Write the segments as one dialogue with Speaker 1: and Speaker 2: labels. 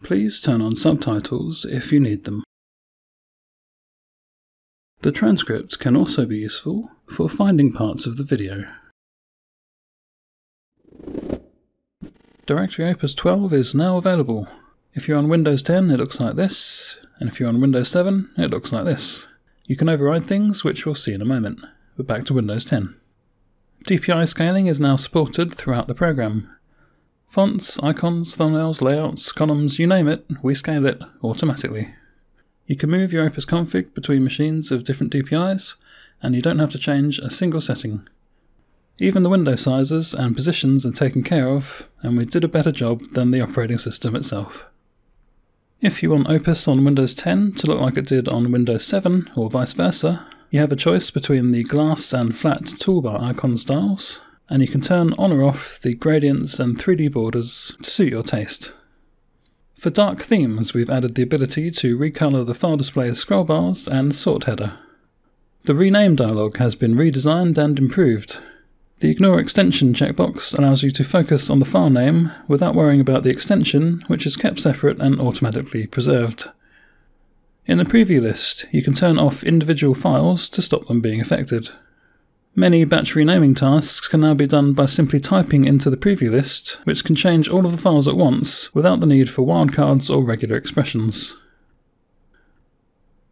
Speaker 1: Please turn on subtitles if you need them. The transcript can also be useful for finding parts of the video. Directory Opus 12 is now available. If you're on Windows 10 it looks like this, and if you're on Windows 7 it looks like this. You can override things, which we'll see in a moment, but back to Windows 10. DPI scaling is now supported throughout the program. Fonts, icons, thumbnails, layouts, columns, you name it, we scale it automatically. You can move your Opus config between machines of different DPIs, and you don't have to change a single setting. Even the window sizes and positions are taken care of, and we did a better job than the operating system itself. If you want Opus on Windows 10 to look like it did on Windows 7, or vice versa, you have a choice between the glass and flat toolbar icon styles, and you can turn on or off the gradients and 3D borders to suit your taste. For dark themes, we've added the ability to recolour the file display's scroll bars and sort header. The rename dialog has been redesigned and improved. The Ignore Extension checkbox allows you to focus on the file name without worrying about the extension, which is kept separate and automatically preserved. In the preview list, you can turn off individual files to stop them being affected. Many batch renaming tasks can now be done by simply typing into the preview list, which can change all of the files at once without the need for wildcards or regular expressions.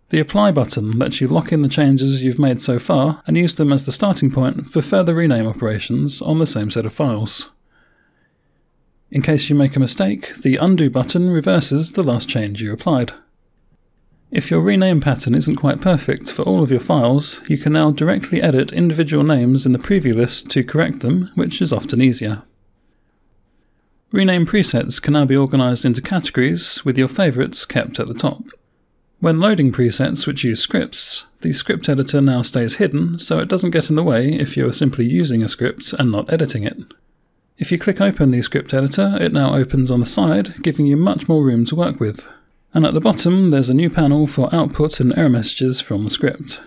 Speaker 1: The Apply button lets you lock in the changes you've made so far and use them as the starting point for further rename operations on the same set of files. In case you make a mistake, the Undo button reverses the last change you applied. If your rename pattern isn't quite perfect for all of your files, you can now directly edit individual names in the preview list to correct them, which is often easier. Rename presets can now be organised into categories, with your favourites kept at the top. When loading presets which use scripts, the script editor now stays hidden, so it doesn't get in the way if you're simply using a script and not editing it. If you click open the script editor, it now opens on the side, giving you much more room to work with. And at the bottom there's a new panel for output and error messages from the script.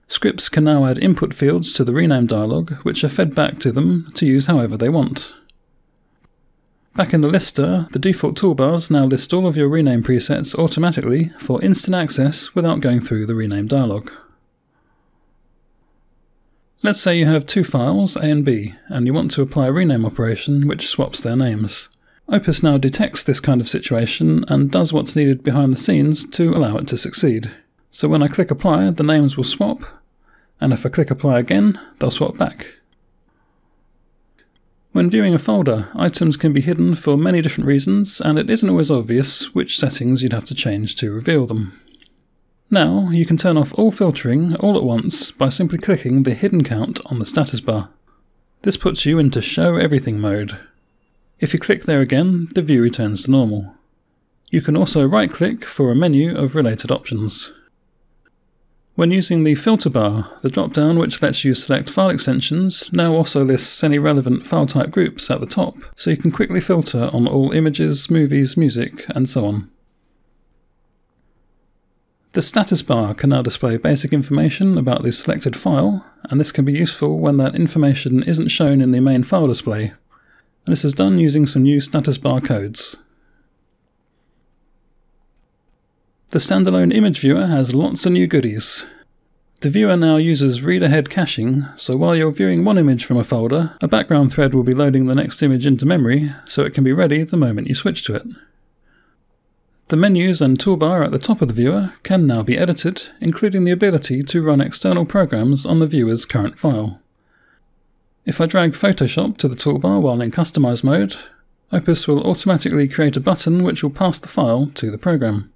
Speaker 1: Scripts can now add input fields to the rename dialog, which are fed back to them to use however they want. Back in the lister, the default toolbars now list all of your rename presets automatically for instant access without going through the rename dialog. Let's say you have two files, A and B, and you want to apply a rename operation which swaps their names. Opus now detects this kind of situation and does what's needed behind the scenes to allow it to succeed. So when I click apply, the names will swap, and if I click apply again, they'll swap back. When viewing a folder, items can be hidden for many different reasons, and it isn't always obvious which settings you'd have to change to reveal them. Now, you can turn off all filtering all at once by simply clicking the hidden count on the status bar. This puts you into Show Everything mode. If you click there again, the view returns to normal. You can also right-click for a menu of related options. When using the filter bar, the drop-down which lets you select file extensions now also lists any relevant file type groups at the top, so you can quickly filter on all images, movies, music, and so on. The status bar can now display basic information about the selected file, and this can be useful when that information isn't shown in the main file display. And this is done using some new status bar codes. The standalone image viewer has lots of new goodies. The viewer now uses read-ahead caching, so while you're viewing one image from a folder, a background thread will be loading the next image into memory, so it can be ready the moment you switch to it. The menus and toolbar at the top of the viewer can now be edited, including the ability to run external programs on the viewer's current file. If I drag Photoshop to the toolbar while in Customize mode, Opus will automatically create a button which will pass the file to the program.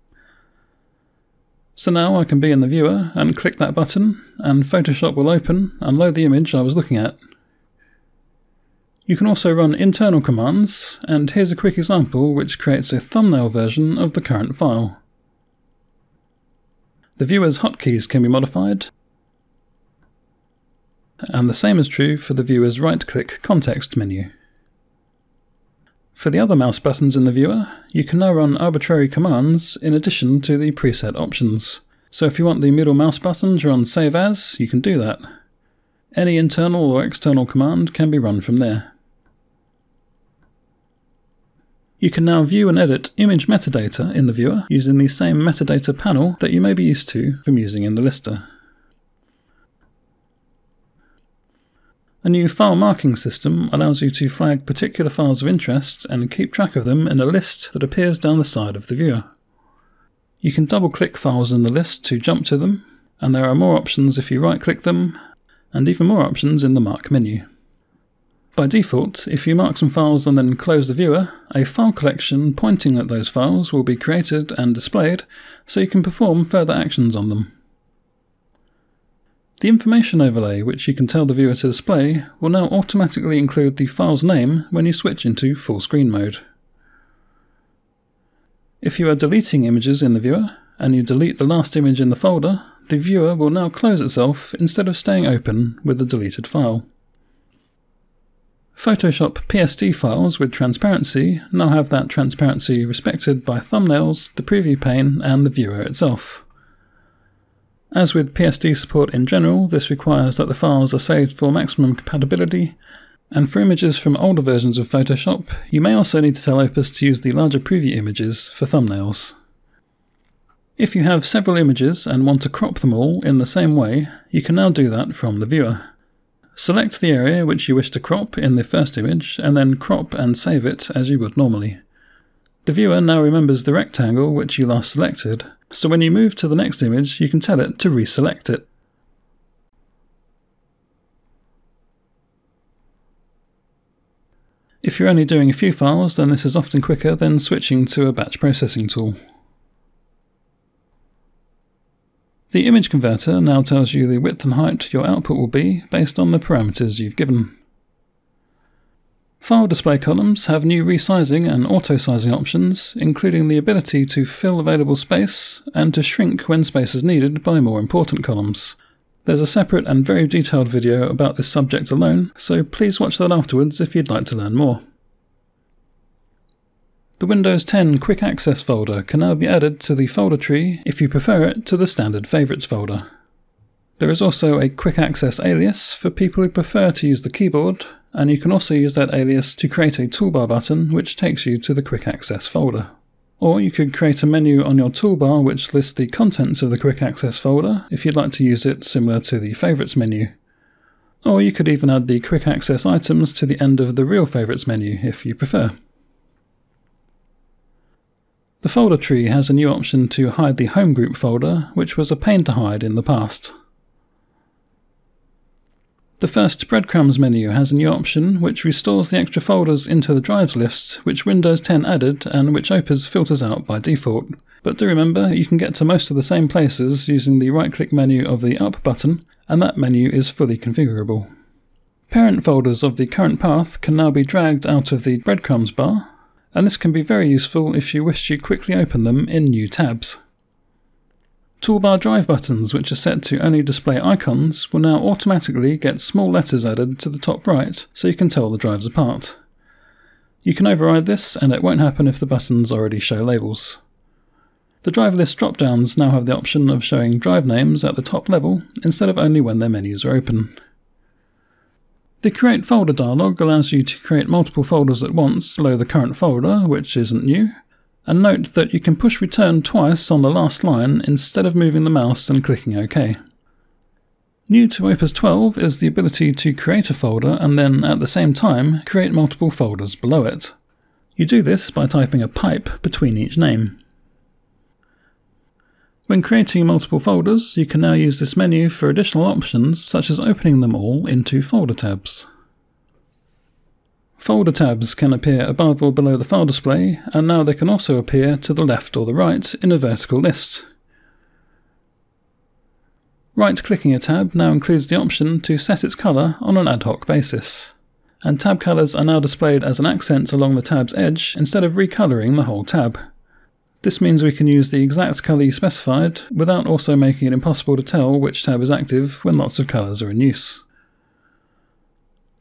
Speaker 1: So now I can be in the viewer and click that button, and Photoshop will open and load the image I was looking at. You can also run internal commands, and here's a quick example which creates a thumbnail version of the current file. The viewer's hotkeys can be modified, and the same is true for the viewer's right-click context menu. For the other mouse buttons in the viewer, you can now run arbitrary commands in addition to the preset options. So if you want the middle mouse button to run Save As, you can do that. Any internal or external command can be run from there. You can now view and edit image metadata in the viewer using the same metadata panel that you may be used to from using in the lister. A new file marking system allows you to flag particular files of interest and keep track of them in a list that appears down the side of the viewer. You can double-click files in the list to jump to them, and there are more options if you right-click them, and even more options in the Mark menu. By default, if you mark some files and then close the viewer, a file collection pointing at those files will be created and displayed so you can perform further actions on them. The information overlay, which you can tell the viewer to display, will now automatically include the file's name when you switch into full screen mode. If you are deleting images in the viewer, and you delete the last image in the folder, the viewer will now close itself instead of staying open with the deleted file. Photoshop PSD files with transparency now have that transparency respected by thumbnails, the preview pane, and the viewer itself. As with PSD support in general, this requires that the files are saved for maximum compatibility, and for images from older versions of Photoshop, you may also need to tell Opus to use the larger preview images for thumbnails. If you have several images and want to crop them all in the same way, you can now do that from the viewer. Select the area which you wish to crop in the first image, and then crop and save it as you would normally. The viewer now remembers the rectangle which you last selected, so when you move to the next image you can tell it to reselect it. If you're only doing a few files, then this is often quicker than switching to a batch processing tool. The image converter now tells you the width and height your output will be based on the parameters you've given. File display columns have new resizing and auto-sizing options, including the ability to fill available space and to shrink when space is needed by more important columns. There's a separate and very detailed video about this subject alone, so please watch that afterwards if you'd like to learn more. The Windows 10 Quick Access folder can now be added to the folder tree if you prefer it to the standard Favorites folder. There is also a Quick Access alias for people who prefer to use the keyboard, and you can also use that alias to create a toolbar button which takes you to the Quick Access folder. Or you could create a menu on your toolbar which lists the contents of the Quick Access folder if you'd like to use it similar to the Favorites menu. Or you could even add the Quick Access items to the end of the real Favorites menu if you prefer. The folder tree has a new option to hide the home group folder, which was a pain to hide in the past. The first Breadcrumbs menu has a new option which restores the extra folders into the drives list which Windows 10 added and which Opus filters out by default. But do remember, you can get to most of the same places using the right-click menu of the Up button, and that menu is fully configurable. Parent folders of the current path can now be dragged out of the Breadcrumbs bar, and this can be very useful if you wish to quickly open them in new tabs. Toolbar drive buttons, which are set to only display icons, will now automatically get small letters added to the top right so you can tell the drives apart. You can override this and it won't happen if the buttons already show labels. The drive list drop-downs now have the option of showing drive names at the top level instead of only when their menus are open. The Create Folder dialog allows you to create multiple folders at once below the current folder, which isn't new, and note that you can push return twice on the last line instead of moving the mouse and clicking OK. New to Opus 12 is the ability to create a folder and then, at the same time, create multiple folders below it. You do this by typing a pipe between each name. When creating multiple folders, you can now use this menu for additional options such as opening them all into folder tabs. Folder tabs can appear above or below the file display, and now they can also appear to the left or the right in a vertical list. Right-clicking a tab now includes the option to set its colour on an ad hoc basis, and tab colours are now displayed as an accent along the tab's edge instead of recolouring the whole tab. This means we can use the exact colour you specified without also making it impossible to tell which tab is active when lots of colours are in use.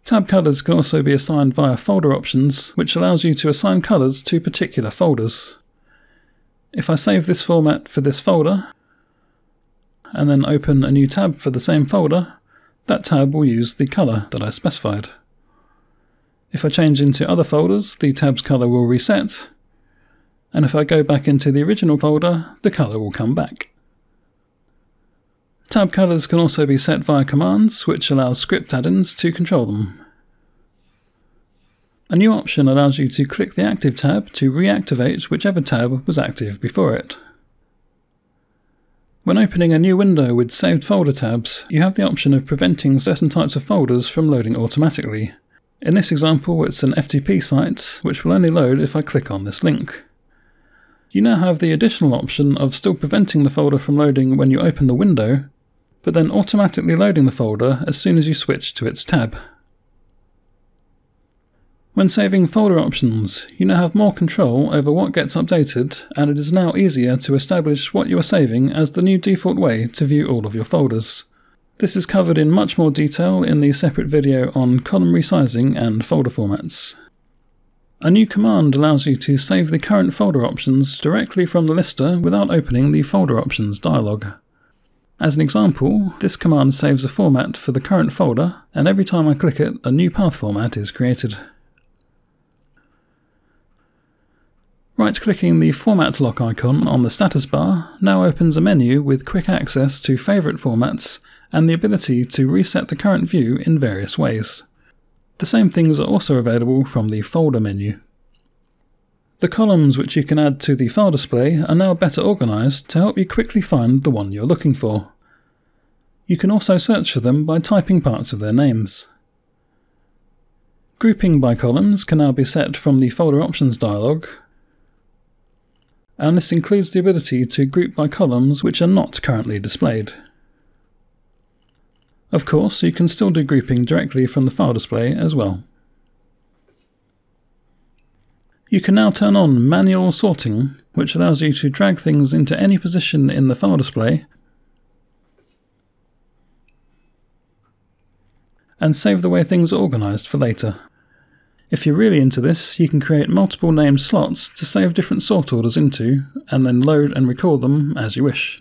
Speaker 1: Tab colours can also be assigned via folder options, which allows you to assign colours to particular folders. If I save this format for this folder, and then open a new tab for the same folder, that tab will use the colour that I specified. If I change into other folders, the tab's colour will reset, and if I go back into the original folder, the colour will come back. Tab colours can also be set via commands, which allows script add-ins to control them. A new option allows you to click the Active tab to reactivate whichever tab was active before it. When opening a new window with saved folder tabs, you have the option of preventing certain types of folders from loading automatically. In this example, it's an FTP site, which will only load if I click on this link. You now have the additional option of still preventing the folder from loading when you open the window, but then automatically loading the folder as soon as you switch to its tab. When saving folder options, you now have more control over what gets updated, and it is now easier to establish what you are saving as the new default way to view all of your folders. This is covered in much more detail in the separate video on column resizing and folder formats. A new command allows you to save the current folder options directly from the lister without opening the folder options dialog. As an example, this command saves a format for the current folder, and every time I click it, a new path format is created. Right-clicking the Format Lock icon on the status bar now opens a menu with quick access to favourite formats and the ability to reset the current view in various ways. The same things are also available from the Folder menu. The columns which you can add to the file display are now better organised to help you quickly find the one you're looking for. You can also search for them by typing parts of their names. Grouping by columns can now be set from the Folder Options dialog, and this includes the ability to group by columns which are not currently displayed. Of course, you can still do grouping directly from the file display as well. You can now turn on manual sorting, which allows you to drag things into any position in the file display and save the way things are organised for later. If you're really into this, you can create multiple named slots to save different sort orders into, and then load and record them as you wish.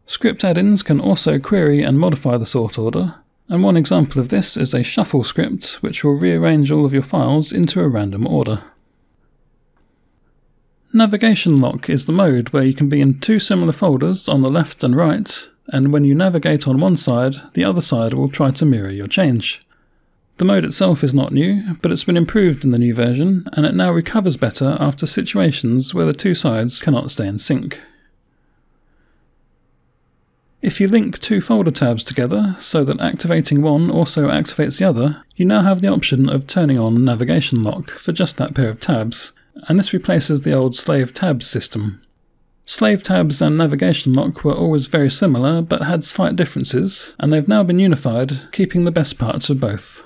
Speaker 1: Script add-ins can also query and modify the sort order, and one example of this is a shuffle script which will rearrange all of your files into a random order. Navigation lock is the mode where you can be in two similar folders on the left and right, and when you navigate on one side, the other side will try to mirror your change. The mode itself is not new, but it's been improved in the new version, and it now recovers better after situations where the two sides cannot stay in sync. If you link two folder tabs together so that activating one also activates the other, you now have the option of turning on navigation lock for just that pair of tabs, and this replaces the old slave tabs system. Slave tabs and navigation lock were always very similar but had slight differences, and they've now been unified, keeping the best parts of both.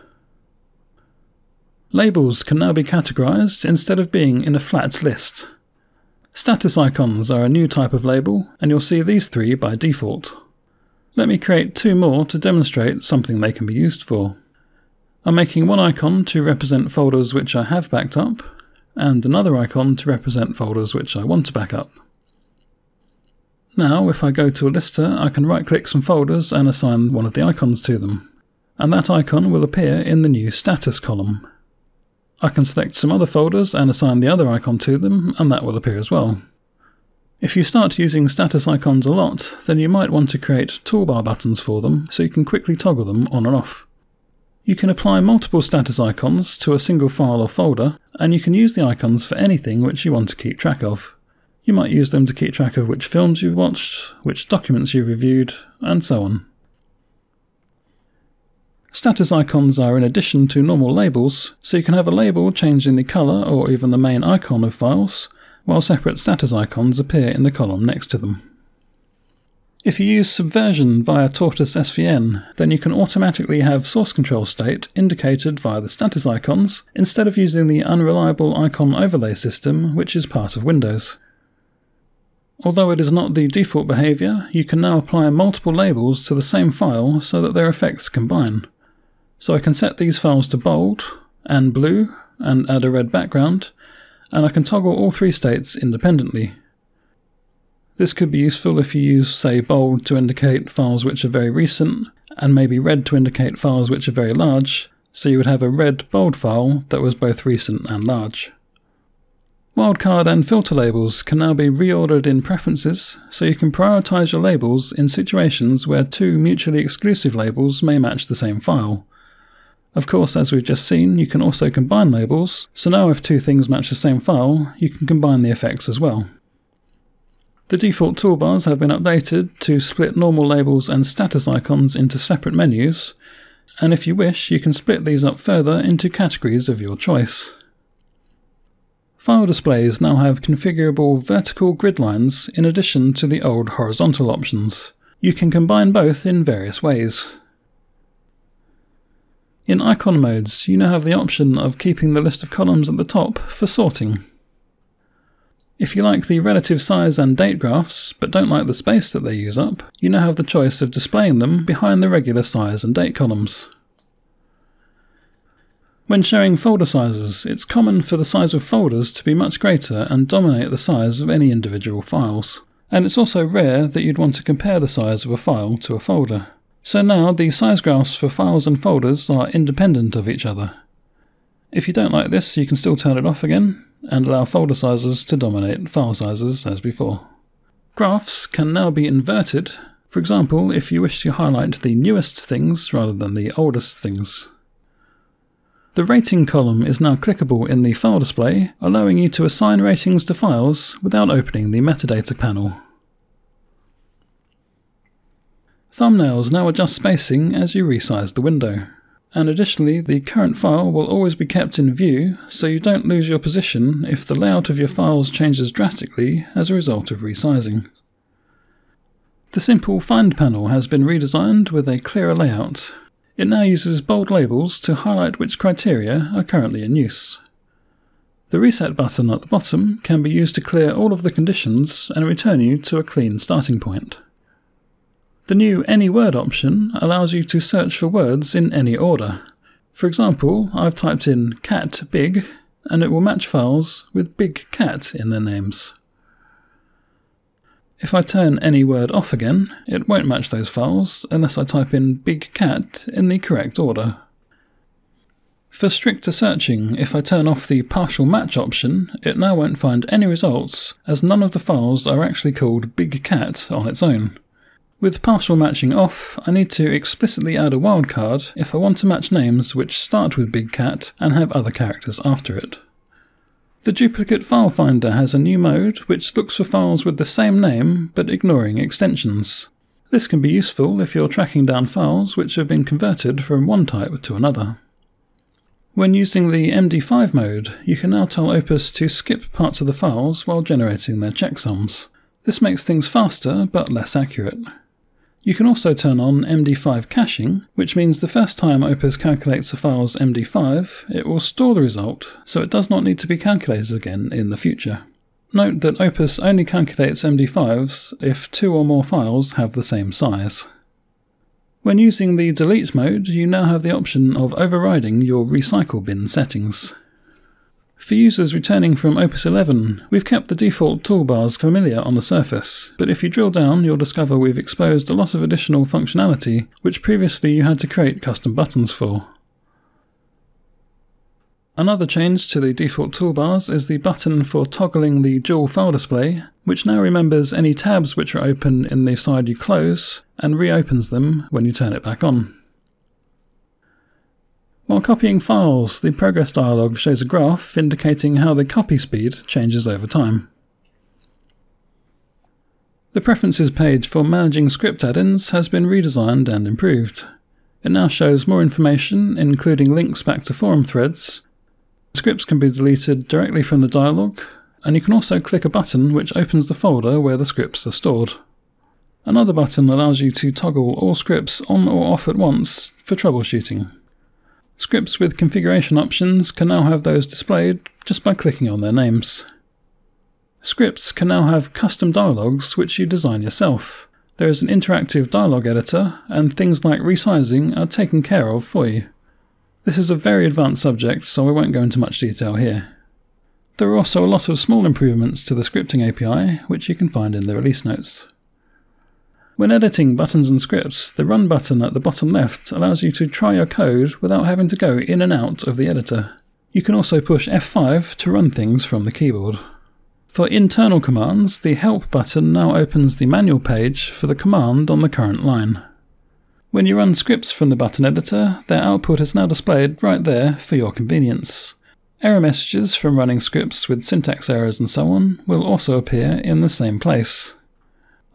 Speaker 1: Labels can now be categorized instead of being in a flat list. Status icons are a new type of label, and you'll see these three by default. Let me create two more to demonstrate something they can be used for. I'm making one icon to represent folders which I have backed up, and another icon to represent folders which I want to back up. Now, if I go to a lister, I can right-click some folders and assign one of the icons to them, and that icon will appear in the new status column. I can select some other folders and assign the other icon to them, and that will appear as well. If you start using status icons a lot, then you might want to create toolbar buttons for them so you can quickly toggle them on and off. You can apply multiple status icons to a single file or folder, and you can use the icons for anything which you want to keep track of. You might use them to keep track of which films you've watched, which documents you've reviewed, and so on. Status icons are in addition to normal labels, so you can have a label changing the colour or even the main icon of files, while separate status icons appear in the column next to them. If you use Subversion via Tortoise SVN, then you can automatically have source control state indicated via the status icons, instead of using the unreliable icon overlay system which is part of Windows. Although it is not the default behaviour, you can now apply multiple labels to the same file so that their effects combine. So I can set these files to bold and blue and add a red background, and I can toggle all three states independently. This could be useful if you use, say, bold to indicate files which are very recent, and maybe red to indicate files which are very large, so you would have a red bold file that was both recent and large. Wildcard and filter labels can now be reordered in preferences, so you can prioritize your labels in situations where two mutually exclusive labels may match the same file. Of course, as we've just seen, you can also combine labels, so now if two things match the same file, you can combine the effects as well. The default toolbars have been updated to split normal labels and status icons into separate menus, and if you wish, you can split these up further into categories of your choice. File displays now have configurable vertical grid lines in addition to the old horizontal options. You can combine both in various ways. In icon modes, you now have the option of keeping the list of columns at the top for sorting. If you like the relative size and date graphs, but don't like the space that they use up, you now have the choice of displaying them behind the regular size and date columns. When showing folder sizes, it's common for the size of folders to be much greater and dominate the size of any individual files. And it's also rare that you'd want to compare the size of a file to a folder. So now the size graphs for files and folders are independent of each other. If you don't like this, you can still turn it off again, and allow folder sizes to dominate file sizes as before. Graphs can now be inverted, for example if you wish to highlight the newest things rather than the oldest things. The rating column is now clickable in the file display, allowing you to assign ratings to files without opening the metadata panel. Thumbnails now adjust spacing as you resize the window. And additionally, the current file will always be kept in view, so you don't lose your position if the layout of your files changes drastically as a result of resizing. The simple Find panel has been redesigned with a clearer layout. It now uses bold labels to highlight which criteria are currently in use. The Reset button at the bottom can be used to clear all of the conditions and return you to a clean starting point. The new Any Word option allows you to search for words in any order. For example, I've typed in cat big, and it will match files with big cat in their names. If I turn Any Word off again, it won't match those files unless I type in big cat in the correct order. For stricter searching, if I turn off the partial match option, it now won't find any results, as none of the files are actually called big cat on its own. With partial matching off, I need to explicitly add a wildcard if I want to match names which start with big cat and have other characters after it. The Duplicate File Finder has a new mode which looks for files with the same name but ignoring extensions. This can be useful if you're tracking down files which have been converted from one type to another. When using the MD5 mode, you can now tell Opus to skip parts of the files while generating their checksums. This makes things faster but less accurate. You can also turn on MD5 caching, which means the first time Opus calculates a file's MD5, it will store the result, so it does not need to be calculated again in the future. Note that Opus only calculates MD5s if two or more files have the same size. When using the Delete mode, you now have the option of overriding your recycle bin settings. For users returning from Opus 11, we've kept the default toolbars familiar on the surface, but if you drill down, you'll discover we've exposed a lot of additional functionality which previously you had to create custom buttons for. Another change to the default toolbars is the button for toggling the dual file display, which now remembers any tabs which are open in the side you close and reopens them when you turn it back on. While copying files, the progress dialog shows a graph indicating how the copy speed changes over time. The Preferences page for managing script add-ins has been redesigned and improved. It now shows more information, including links back to forum threads. Scripts can be deleted directly from the dialog, and you can also click a button which opens the folder where the scripts are stored. Another button allows you to toggle all scripts on or off at once for troubleshooting. Scripts with configuration options can now have those displayed just by clicking on their names. Scripts can now have custom dialogues which you design yourself. There is an interactive dialogue editor, and things like resizing are taken care of for you. This is a very advanced subject, so I won't go into much detail here. There are also a lot of small improvements to the scripting API, which you can find in the release notes. When editing buttons and scripts, the Run button at the bottom left allows you to try your code without having to go in and out of the editor. You can also push F5 to run things from the keyboard. For internal commands, the Help button now opens the manual page for the command on the current line. When you run scripts from the button editor, their output is now displayed right there for your convenience. Error messages from running scripts with syntax errors and so on will also appear in the same place.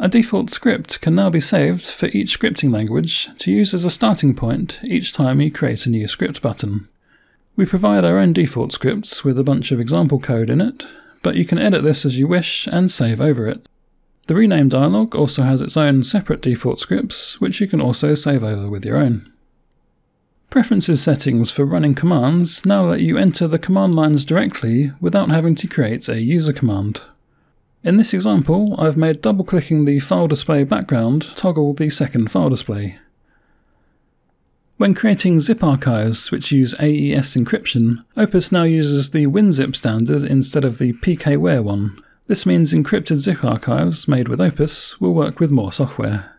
Speaker 1: A default script can now be saved for each scripting language to use as a starting point each time you create a new script button. We provide our own default scripts with a bunch of example code in it, but you can edit this as you wish and save over it. The rename dialog also has its own separate default scripts, which you can also save over with your own. Preferences settings for running commands now let you enter the command lines directly without having to create a user command. In this example, I've made double-clicking the file display background toggle the second file display. When creating zip archives which use AES encryption, Opus now uses the WinZip standard instead of the PKWare one. This means encrypted zip archives made with Opus will work with more software.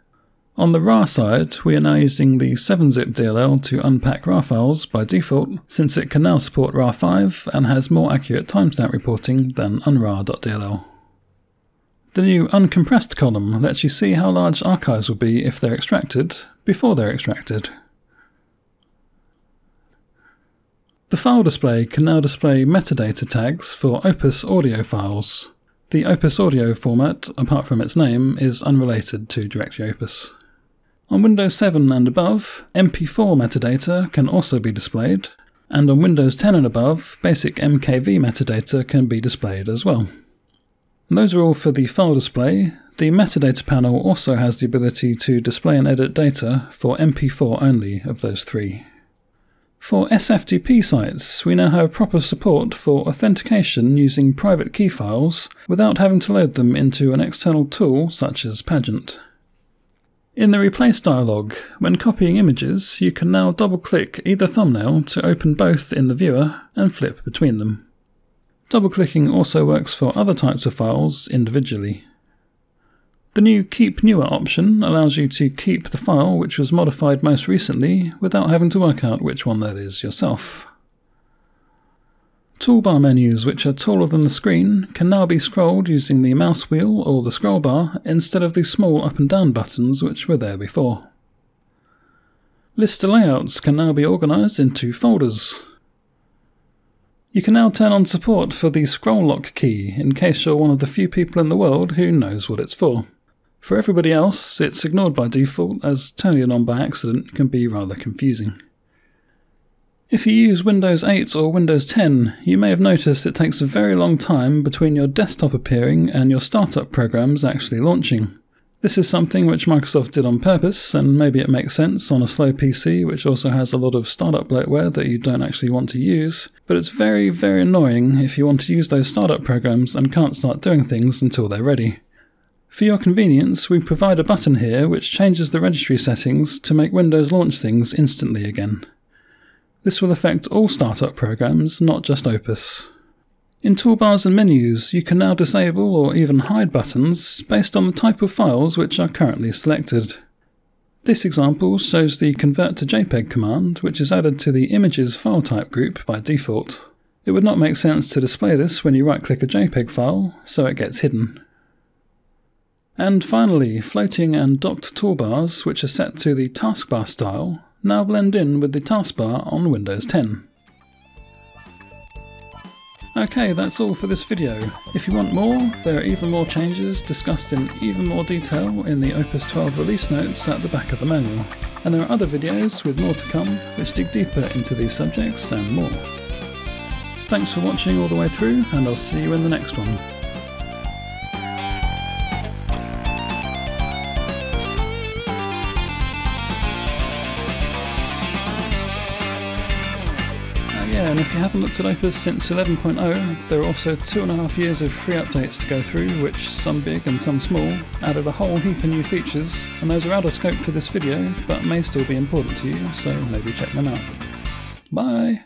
Speaker 1: On the RAR side, we are now using the 7-zip DLL to unpack RAR files by default, since it can now support RAR5 and has more accurate timestamp reporting than unrar.dll. The new uncompressed column lets you see how large archives will be if they're extracted, before they're extracted. The file display can now display metadata tags for Opus audio files. The Opus audio format, apart from its name, is unrelated to Directory Opus. On Windows 7 and above, MP4 metadata can also be displayed, and on Windows 10 and above, basic MKV metadata can be displayed as well. And those are all for the file display. The metadata panel also has the ability to display and edit data for MP4 only of those three. For SFTP sites, we now have proper support for authentication using private key files without having to load them into an external tool such as Pagent. In the Replace dialog, when copying images, you can now double-click either thumbnail to open both in the viewer and flip between them. Double-clicking also works for other types of files individually. The new Keep Newer option allows you to keep the file which was modified most recently without having to work out which one that is yourself. Toolbar menus, which are taller than the screen, can now be scrolled using the mouse wheel or the scroll bar instead of the small up and down buttons which were there before. List layouts can now be organised into folders. You can now turn on support for the scroll lock key in case you're one of the few people in the world who knows what it's for. For everybody else, it's ignored by default, as turning it on by accident can be rather confusing. If you use Windows 8 or Windows 10, you may have noticed it takes a very long time between your desktop appearing and your startup programs actually launching. This is something which Microsoft did on purpose, and maybe it makes sense on a slow PC which also has a lot of startup bloatware that you don't actually want to use, but it's very, very annoying if you want to use those startup programs and can't start doing things until they're ready. For your convenience, we provide a button here which changes the registry settings to make Windows launch things instantly again. This will affect all startup programs, not just Opus. In toolbars and menus, you can now disable or even hide buttons based on the type of files which are currently selected. This example shows the Convert to JPEG command, which is added to the Images file type group by default. It would not make sense to display this when you right-click a JPEG file, so it gets hidden. And finally, floating and docked toolbars, which are set to the Taskbar style, now blend in with the taskbar on Windows 10. Okay, that's all for this video. If you want more, there are even more changes discussed in even more detail in the Opus 12 release notes at the back of the manual. And there are other videos with more to come which dig deeper into these subjects and more. Thanks for watching all the way through, and I'll see you in the next one. Yeah, and if you haven't looked at Opus since 11.0, there are also 2.5 years of free updates to go through, which, some big and some small, added a whole heap of new features, and those are out of scope for this video, but may still be important to you, so maybe check them out. Bye!